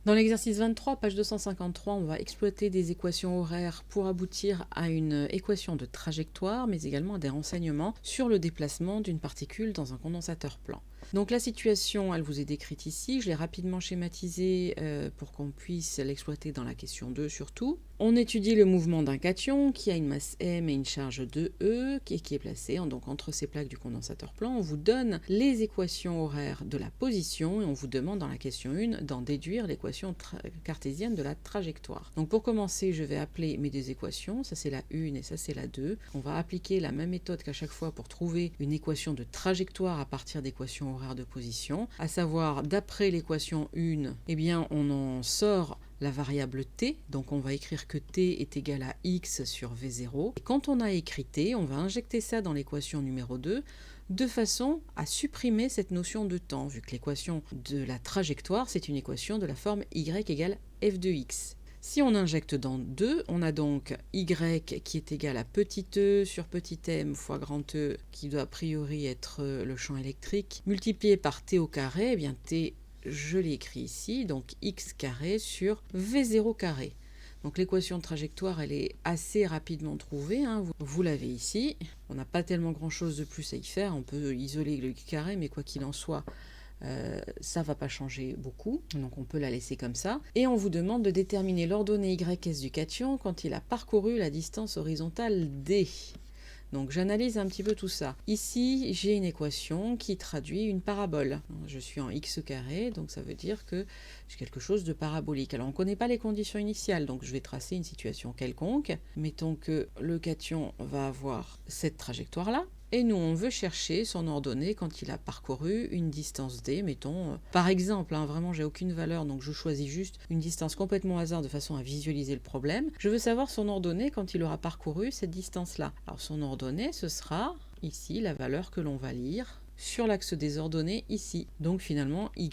Dans l'exercice 23, page 253, on va exploiter des équations horaires pour aboutir à une équation de trajectoire, mais également à des renseignements sur le déplacement d'une particule dans un condensateur plan. Donc la situation, elle vous est décrite ici, je l'ai rapidement schématisée pour qu'on puisse l'exploiter dans la question 2 surtout. On étudie le mouvement d'un cation qui a une masse m et une charge 2e qui est placée donc entre ces plaques du condensateur plan. On vous donne les équations horaires de la position et on vous demande dans la question 1 d'en déduire l'équation cartésienne de la trajectoire. Donc pour commencer, je vais appeler mes deux équations, ça c'est la 1 et ça c'est la 2. On va appliquer la même méthode qu'à chaque fois pour trouver une équation de trajectoire à partir d'équations horaires de position, à savoir d'après l'équation 1, eh bien on en sort la variable t, donc on va écrire que t est égal à x sur v0. Et quand on a écrit t, on va injecter ça dans l'équation numéro 2, de façon à supprimer cette notion de temps, vu que l'équation de la trajectoire, c'est une équation de la forme y égale f de x. Si on injecte dans 2, on a donc y qui est égal à petit e sur petit m fois grand E, qui doit a priori être le champ électrique, multiplié par t au carré, eh bien t, je l'ai écrit ici, donc x carré sur v0 carré. Donc l'équation de trajectoire, elle est assez rapidement trouvée, hein. Vous l'avez ici. On n'a pas tellement grand chose de plus à y faire, on peut isoler le x carré, mais quoi qu'il en soit, ça ne va pas changer beaucoup, donc on peut la laisser comme ça. Et on vous demande de déterminer l'ordonnée ys du cation quand il a parcouru la distance horizontale d. Donc j'analyse un petit peu tout ça. Ici, j'ai une équation qui traduit une parabole. Je suis en x carré, donc ça veut dire que j'ai quelque chose de parabolique. Alors on ne connaît pas les conditions initiales, donc je vais tracer une situation quelconque. Mettons que le cation va avoir cette trajectoire-là. Et nous, on veut chercher son ordonnée quand il a parcouru une distance d, mettons, par exemple, hein, vraiment, j'ai aucune valeur, donc je choisis juste une distance complètement au hasard de façon à visualiser le problème. Je veux savoir son ordonnée quand il aura parcouru cette distance-là. Alors, son ordonnée, ce sera ici la valeur que l'on va lire sur l'axe des ordonnées ici. Donc, finalement, y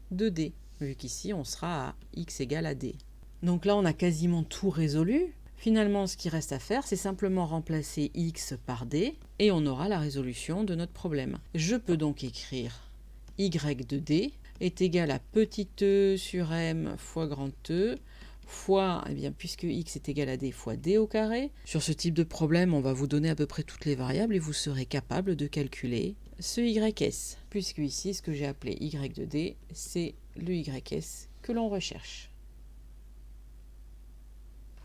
de d, vu qu'ici, on sera à x égale à d. Donc là, on a quasiment tout résolu. Finalement, ce qui reste à faire, c'est simplement remplacer x par d et on aura la résolution de notre problème. Je peux donc écrire y de d est égal à petit e sur m fois grand E fois, eh bien, puisque x est égal à d fois d au carré. Sur ce type de problème, on va vous donner à peu près toutes les variables et vous serez capable de calculer ce ys, puisque ici, ce que j'ai appelé y de d, c'est le ys que l'on recherche.